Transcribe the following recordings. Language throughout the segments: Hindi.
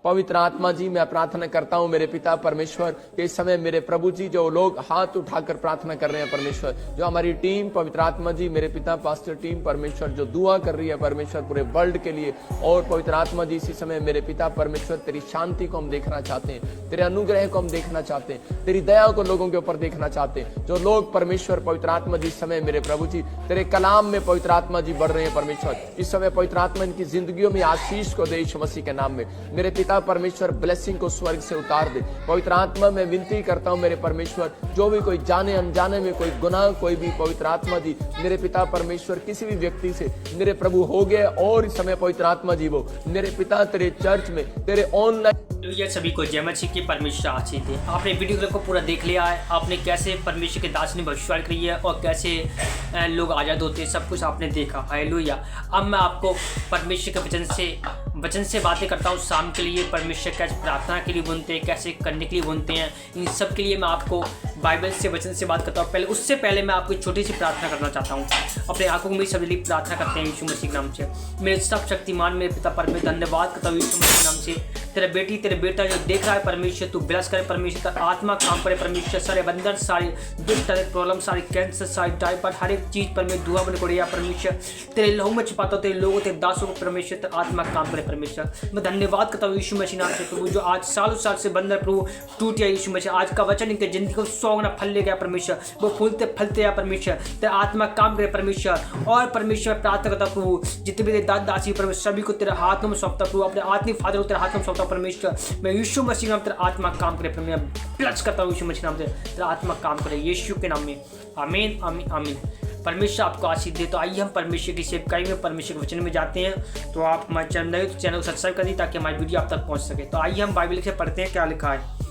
पवित्र आत्मा जी, मैं प्रार्थना करता हूं मेरे पिता परमेश्वर के इस समय मेरे प्रभु जी, जो लोग हाथ उठाकर प्रार्थना कर रहे हैं परमेश्वर, जो हमारी टीम पवित्र आत्मा जी, मेरे पिता पास्टर टीम परमेश्वर जो दुआ कर रही है परमेश्वर पूरे वर्ल्ड के लिए, और पवित्र आत्मा जी इसी समय मेरे पिता परमेश्वर तेरी शांति को हम देखना चाहते हैं, तेरे अनुग्रह को हम देखना चाहते हैं, तेरी दया को लोगों के ऊपर देखना चाहते हैं। जो लोग परमेश्वर पवित्र आत्मा जी इस समय मेरे प्रभु जी तेरे कलाम में पवित्र आत्मा जी बढ़ रहे हैं परमेश्वर, इस समय पवित्र आत्मा इनकी जिंदगियों में आशीष को दे यीशु मसीह के नाम में। मेरे पिता परमेश्वर ब्लेसिंग को स्वर्ग से उतार दे। पवित्र आत्मा में विनती करता हूं मेरे परमेश्वर, जो भी कोई जाने अनजाने में कोई गुनाह कोई भी पवित्र आत्मा जी मेरे पिता परमेश्वर किसी भी व्यक्ति से मेरे प्रभु हो गया, और इस समय पवित्र आत्मा जी वो मेरे पिता तेरे चर्च में तेरे ऑनलाइन सभी को जय मसीह की परमेश्वर आशीष दे। आपने वीडियो को पूरा देख लिया है, आपने कैसे परमेश्वर के दास ने भविष्यवाणी करी है और कैसे लोग आज़ाद होते हैं, सब कुछ आपने देखा। हालेलुया। अब मैं आपको परमेश्वर के वचन से बातें करता हूँ। शाम के लिए परमेश्वर कैसे प्रार्थना के लिए बुनते हैं, कैसे करने के लिए बुनते हैं, इन सब के लिए मैं आपको बाइबल से वचन से बात करता हूँ। उससे पहले मैं आपको एक छोटी सी प्रार्थना करना चाहता हूँ। अपने आंखों को मेरी सब लिए प्रार्थना करते हैं यीशु मसीह के नाम से। मेरे सब शक्तिमान मेरे पिता परमेश्वर धन्यवाद करता हूँ यीशु मसीह के नाम से। तेरे बेटी तेरे बेटा जो देख रहा है परमेश्वर, तू ब्लेस करे परमेश्वर, तेरा आत्मा काम करे परमेश्वर, सारे बंधन सारे दुष्ट सारे प्रॉब्लम सारे कैंसर सारे टाइफाइड हर एक चीज पर मैं दुआ बन पड़िया परमेश्वर, तेरे लहू में छिपाता हूँ, तेरे लोगों तेरे दासों को परमेश्वर तेरा आत्मा काम करे परमेश्वर। मैं धन्यवाद करता हूँ यीशु मसीह नाम से प्रभु, जो आज सालों साल से बंधन प्रभु टूट गया यीशु मसीह, आज का वचन इनके जिंदगी को 100 गुना फल ले गया परमेश्वर, वो फूलते फलते गया परमेश्वर, तेरा आत्मा काम करे परमेश्वर। और परमेश्वर प्रार्थना करता प्रभु, जितने भी दास दासी परमेश्वर सभी को तेरे हाथों में सौंपता प्रभु, अपने आत्मिक फादर को तेरे हाथों में सौंपता परमेश्वर। मैं यीशु मसीह नाम तेरा आत्मा काम करे परमेश्वर, प्लस करता हूँ यीशु मसीह नाम से तेरा आत्मा काम करे यीशु के नाम में। आमीन आमीन आमीन। परमेश्वर आपको आशीष दे। तो आइए हम परमेश्वर की सेवकाई में परमेश्वर के वचन में जाते हैं। तो आप हमारे चैनल नए तो चैनल को सब्सक्राइब कर दी ताकि हमारी वीडियो आप तक पहुंच सके। तो आइए हम बाइबल से पढ़ते हैं क्या लिखा है।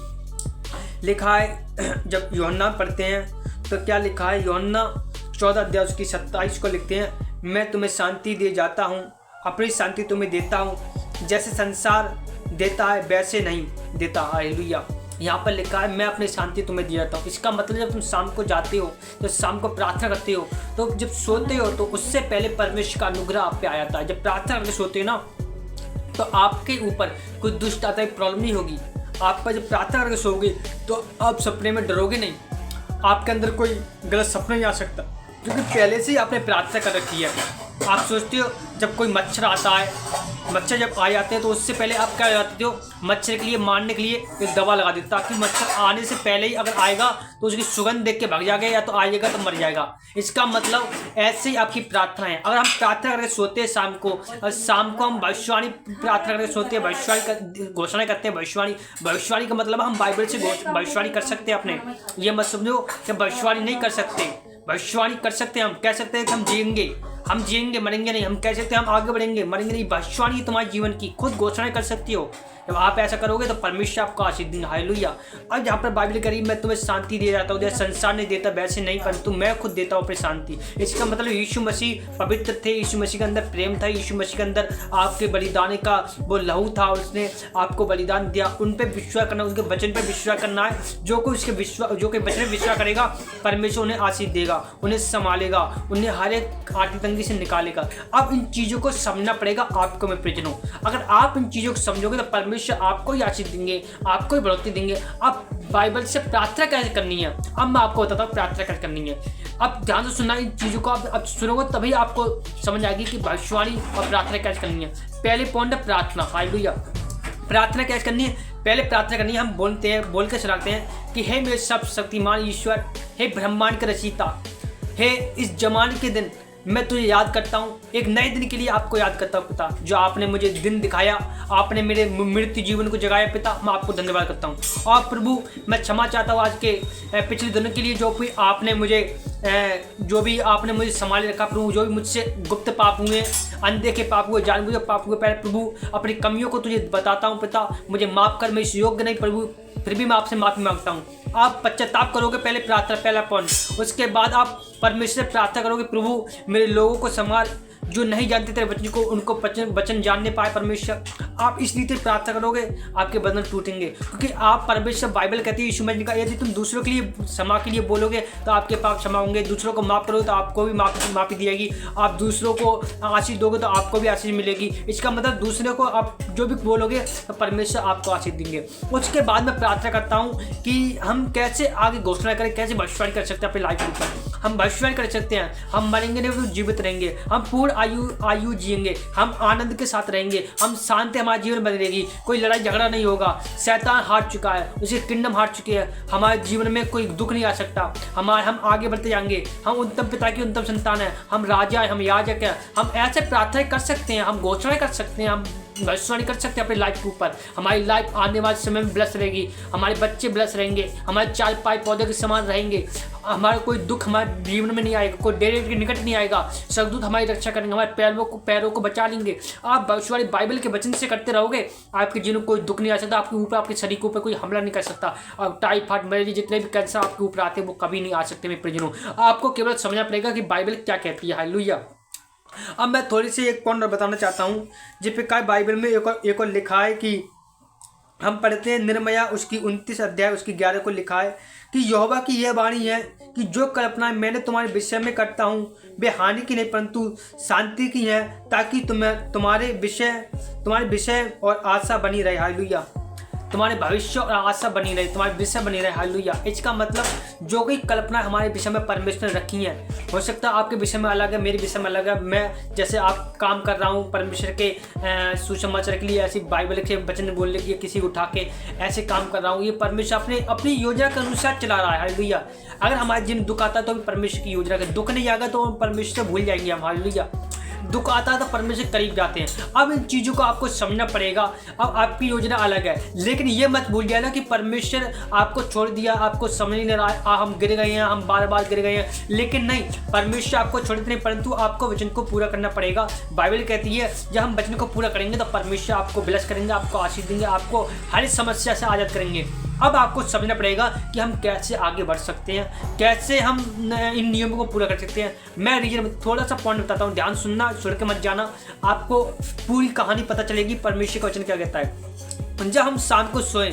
लिखा है जब यूहन्ना पढ़ते हैं तो क्या लिखा है, यूहन्ना 14 अध्याय उसकी 27 को लिखते हैं, मैं तुम्हें शांति दे जाता हूँ, अपनी शांति तुम्हें देता हूँ, जैसे संसार देता है वैसे नहीं देता। हालेलुया। यहाँ पर लिखा है मैं अपनी शांति तुम्हें दे जाता हूँ। इसका मतलब जब तुम शाम को जाते हो, तो शाम को प्रार्थना करते हो, तो जब सोते हो तो उससे पहले परमेश्वर का अनुग्रह आप पे आ जाता है। जब प्रार्थना करके सोते हो ना, तो आपके ऊपर कोई दुष्ट आता है प्रॉब्लम नहीं होगी। आप पर जब प्रार्थना करके सोओगे तो आप सपने में डरोगे नहीं, आपके अंदर कोई गलत सपना नहीं आ सकता, क्योंकि पहले से ही आपने प्रार्थना कर रखी है। आप सोचते हो जब कोई मच्छर आता है, मच्छर जब आ जाते हैं तो उससे पहले आप क्या लगाते हो, मच्छर के लिए मारने के लिए एक दवा लगा देते, ताकि मच्छर आने से पहले ही अगर आएगा तो उसकी सुगंध देख के भाग जाएगा, या तो आएगा तो मर जाएगा। इसका मतलब ऐसे ही आपकी प्रार्थना है। अगर हम प्रार्थना करके सोते हैं शाम को, और शाम को हम भविष्यवाणी प्रार्थना करके सोते हैं, भविष्यवाणी घोषणा करते हैं। भविष्यवाणी का मतलब हम बाइबल से भविष्यवाणी कर सकते हैं अपने, ये मत समझो कि भविष्यवाणी नहीं कर सकते। भविष्यवाणी कर सकते हैं, हम कह सकते हैं कि हम जिएंगे मरेंगे नहीं, हम कह सकते हैं हम आगे बढ़ेंगे मरेंगे नहीं। भविष्यवाणी तुम्हारे जीवन की खुद घोषणा कर सकती हो। जब आप ऐसा करोगे तो परमेश्वर आपको आशीष देंगे। हालेलुया। अब जहाँ पर बाइबल करी मैं तुम्हें शांति दे जाता हूँ, जैसे संसार नहीं देता वैसे नहीं, परंतु मैं खुद देता हूँ अपनी शांति। इसका मतलब यीशु मसीह पवित्र थे, यीशु मसीह के अंदर प्रेम था, यीशु मसीह के अंदर आपके बलिदान का वो लहू था, उसने आपको बलिदान दिया। उन पर विश्वास करना, उनके वचन पर विश्वास करना है। जो कोई वचन में विश्वास करेगा परमेश्वर उन्हें आशीष देगा, उन्हें संभालेगा, उन्हें हर एक आर्थिक तंगी से निकालेगा। अब इन चीज़ों को समझना पड़ेगा आपको, मैं प्रियजनों। अगर आप इन चीज़ों को समझोगे तो परमेश्वर आपको ही आशीष देंगे, आपको ही बढ़ोतरी देंगे। अब बाइबल से प्रार्थना कैसे करनी है, अब मैं आपको बताता हूँ प्रार्थना कैसे करनी है। अब ध्यान से सुनना इन चीज़ों को, अब सुनोगे तभी आपको समझ आएगी कि भविष्यवाणी और प्रार्थना कैसे करनी है। पहले पॉइंट है प्रार्थना। हालेलुया। प्रार्थना कैसे करनी है, पहले प्रार्थना करनी है। हम बोलते हैं, बोल के सुनाते हैं कि हे मेरे सब शक्तिमान ईश्वर, हे ब्रह्मांड के रचयिता, हे इस जमाने के दिन मैं तुझे याद करता हूँ, एक नए दिन के लिए आपको याद करता हूँ पिता, जो आपने मुझे दिन दिखाया, आपने मेरे मृत्यु जीवन को जगाया पिता, मैं आपको धन्यवाद करता हूँ। और प्रभु मैं क्षमा चाहता हूँ आज के पिछले दिनों के लिए, जो भी आपने मुझे संभाले रखा प्रभु, जो भी मुझसे गुप्त पाप हुए, अनदेखे पाप हुए, जानबूझे पाप हुए, पहले प्रभु अपनी कमियों को तुझे बताता हूँ पिता, मुझे माफ़ कर, मैं इस योग्य नहीं प्रभु, फिर भी मैं आपसे माफ़ी मांगता हूँ। आप पश्चाताप करोगे, पहले प्रार्थना, पहला पॉइंट। उसके बाद आप परमेश्वर से प्रार्थना करोगे, प्रभु मेरे लोगों को संभाल, जो नहीं जानते तेरे वचन को उनको वचन जानने पाए परमेश्वर। आप इस रीति प्रार्थना करोगे, आपके बंधन टूटेंगे, क्योंकि आप परमेश्वर बाइबल कहती है यीशु मसीह का, यदि तुम दूसरों के लिए क्षमा के लिए बोलोगे तो आपके पाप क्षमा होंगे, दूसरों को माफ करोगे तो आपको भी माफी दी जाएगी, आप दूसरों को आशीष दोगे तो आपको भी आशीष मिलेगी। इसका मतलब दूसरे को आप जो भी बोलोगे तो परमेश्वर आपको आशीष देंगे। उसके बाद मैं प्रार्थना करता हूँ कि हम कैसे आगे घोषणा करें, कैसे भविष्यवाणी कर सकते हैं अपने लाइफ के ऊपर। हम भविष्यवाणी कर सकते हैं, हम मरेंगे नहीं तो जीवित रहेंगे, हम पूर्ण आयु जिएंगे, हम आनंद के साथ रहेंगे, हम शांति हमारे जीवन में बनी रहेगी, कोई लड़ाई झगड़ा नहीं होगा। शैतान हार चुका है, उसके किंगडम हार चुके हैं, हमारे जीवन में कोई दुख नहीं आ सकता। हम आगे बढ़ते जाएंगे, हम उत्तम पिता की उत्तम संतान है, हम राजा है, हम याजक है। हम ऐसे प्रार्थना कर सकते हैं, हम घोषणा कर सकते हैं, हम भविष्यवाणी कर सकते हैं अपनी लाइफ के ऊपर। हमारी लाइफ आने वाले समय में ब्लेस रहेगी, हमारे बच्चे ब्लेस रहेंगे, हमारे चाल पाए पौधे के समान रहेंगे, हमारा कोई दुख हमारे जीवन में नहीं आएगा, कोई डेरे के निकट नहीं आएगा, स्वर्गदूत हमारी रक्षा करेंगे, हमारे पैरों को बचा लेंगे। आप भविष्यवाणी बाइबल के वचन से करते रहोगे, आपके जीवन में कोई दुख नहीं आ सकता, आपके ऊपर आपके शरीर के ऊपर कोई हमला नहीं कर सकता। और टाइफाइड मलेरिया जितने भी कैंसर आपके ऊपर आते हैं वो कभी नहीं आ सकते मेरे प्रियजनों। आपको केवल समझना पड़ेगा कि बाइबल क्या कहती है। हालेलुया। अब मैं थोड़ी सी एक पॉइंट बताना चाहता हूँ, जिस पे बाइबल में एक और लिखा है कि हम पढ़ते हैं निर्मया उसकी 29 अध्याय उसकी 11 को लिखा है कि यहोवा की यह वाणी है कि जो कल्पना मैंने तुम्हारे विषय में करता हूँ वे हानि की नहीं परंतु शांति की है, ताकि तुम्हारे विषय और आशा बनी रहे। हालेलुया। तुम्हारे भविष्य और आशा बनी रहे, तुम्हारे विषय बनी रहे। हालेलुया। इसका मतलब जो कोई कल्पना हमारे विषय में परमेश्वर ने रखी है, हो सकता है आपके विषय में अलग है, मेरे विषय में अलग है। मैं जैसे आप काम कर रहा हूँ परमेश्वर के सुसमाचार के लिए, ऐसी बाइबल के वचन बोलने के लिए किसी को उठा के ऐसे काम कर रहा हूँ, ये परमेश्वर अपनी योजना के अनुसार चला रहा है। हालेलुया। अगर हमारे जीवन दुख आता है तो परमेश्वर की योजना का, दुख नहीं आएगा तो परमेश्वर भूल जाएंगे हम। हालेलुया। दुख आता है तो परमेश्वर करीब जाते हैं। अब इन चीज़ों को आपको समझना पड़ेगा। अब आपकी योजना अलग है, लेकिन ये मत भूल जाना कि परमेश्वर आपको छोड़ दिया, आपको समझ नहीं रहा है, हम गिर गए हैं, हम बार बार गिर गए हैं। लेकिन नहीं, परमेश्वर आपको छोड़ते नहीं, परंतु आपको वचन को पूरा करना पड़ेगा। बाइबल कहती है जब हम वचन को पूरा करेंगे तो परमेश्वर आपको ब्लेस करेंगे, आपको आशीष देंगे, आपको हर समस्या से आज़ाद करेंगे। अब आपको समझना पड़ेगा कि हम कैसे आगे बढ़ सकते हैं, कैसे हम इन नियमों को पूरा कर सकते हैं। मैं रीजन में थोड़ा सा पॉइंट बताता हूँ, ध्यान सुनना, छोड़ के मत जाना, आपको पूरी कहानी पता चलेगी परमेश्वर का वचन क्या कहता है। जब हम शाम को सोएं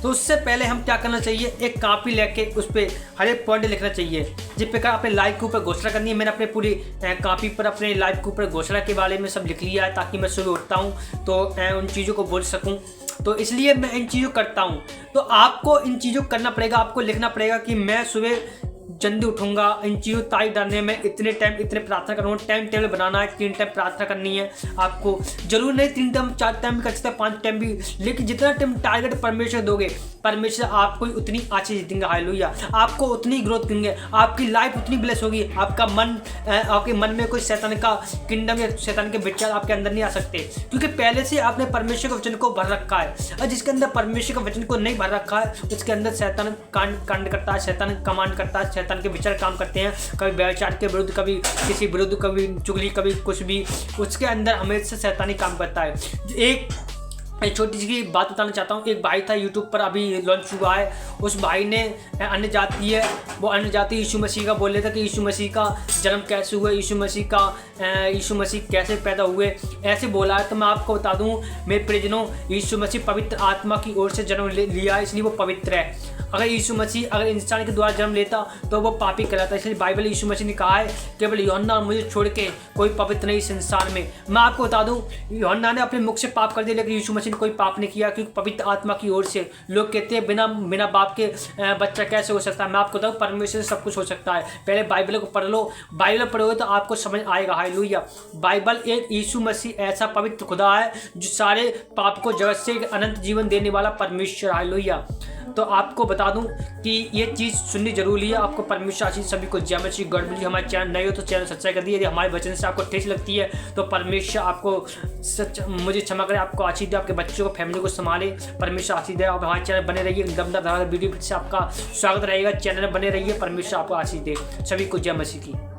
तो उससे पहले हम क्या करना चाहिए, एक कॉपी लेके उस पर हर एक पॉइंट लिखना चाहिए, जिस प्रकार अपने लाइफ के ऊपर घोषणा करनी है। मैंने अपने पूरी कॉपी पर अपने लाइफ के ऊपर घोषणा के बारे में सब लिख लिया है, ताकि मैं सुबह उठता हूँ तो उन चीज़ों को बोल सकूँ। तो इसलिए मैं इन चीज़ों करता हूँ। तो आपको इन चीज़ों को करना पड़ेगा, आपको लिखना पड़ेगा कि मैं सुबह जल्दी उठूंगा, इन चीज़ों तारीख डालने में इतने टाइम इतने प्रार्थना करूँगा, टाइम टेबल बनाना है, 3 टाइम प्रार्थना करनी है। आपको जरूर नहीं 3 टाइम 4 टाइम भी कर सकते हैं, 5 टाइम भी, लेकिन जितना टाइम टारगेट परमेश्वर दोगे परमेश्वर आपको उतनी आशीष देंगे। हालेलुया। आपको उतनी ग्रोथ देंगे, आपकी लाइफ उतनी ब्लेस होगी। आपके मन में कोई शैतान का किंगडम या शैतान के विचार आपके अंदर नहीं आ सकते, क्योंकि पहले से आपने परमेश्वर के वचन को भर रखा है। और जिसके अंदर परमेश्वर के वचन को नहीं भर रखा है उसके अंदर शैतान कांड करता है, शैतान कमांड करता है, शैतान के विचार काम करते हैं, कभी व्यभिचार के विरुद्ध, कभी किसी विरुद्ध, कभी चुगली, कभी कुछ भी। उसके अंदर हमेशा शैतानी काम करता है। एक छोटी सी बात बताना चाहता हूँ। एक भाई था, यूट्यूब पर अभी लॉन्च हुआ है, उस भाई ने अन्य जाति है, वो अन्य जाति यीशु मसीह का बोल रहा था कि यीशु मसीह का जन्म कैसे हुआ, यीशु मसीह कैसे पैदा हुए, ऐसे बोला है। तो मैं आपको बता दूँ मेरे प्रियजनों, यीशु मसीह पवित्र आत्मा की ओर से जन्म लिया है, इसलिए वो पवित्र है। अगर यीशु मसीह अगर इंसान के द्वारा जन्म लेता तो वो पापी कहलाता है। इसलिए बाइबल यीशु मसीह ने कहा है केवल यूहन्ना और मुझे छोड़ के कोई पवित्र नहीं इस संसार में। मैं आपको बता दूं, यूहन्ना ने अपने मुख से पाप कर दिया, लेकिन यीशु मसीह ने कोई पाप नहीं किया, क्योंकि पवित्र आत्मा की ओर से। लोग कहते हैं बिना बाप के बच्चा कैसे हो सकता है। मैं आपको बताऊँ परमेश्वर से सब कुछ हो सकता है। पहले बाइबल को पढ़ लो, बाइबल पढ़ोगे तो आपको समझ आएगा। हालेलुया। बाइबल एक यीशु मसीह ऐसा पवित्र खुदा है जो सारे पाप को जगत से अनंत जीवन देने वाला परमेश्वर। हालेलुया। तो आपको बता दूं कि ये चीज़ सुननी जरूरी है। आपको परमेश्वर आशीष सभी को जय मसीह गॉड मिली। हमारे चैनल नए हो तो चैनल सब्सक्राइब कर दिए। यदि हमारे वचन से आपको ठेस लगती है तो परमेश्वर आपको मुझे क्षमा करे, आपको आशीष दे, आपके बच्चों को फैमिली को संभाले, परमेश्वर आशीष दे। आप हमारे चैनल बने रहिए, दमदार वीडियो से आपका स्वागत रहेगा। चैनल बने रहिए, परमेश्वर आपको आशीष दे। सभी को जय मसीह की।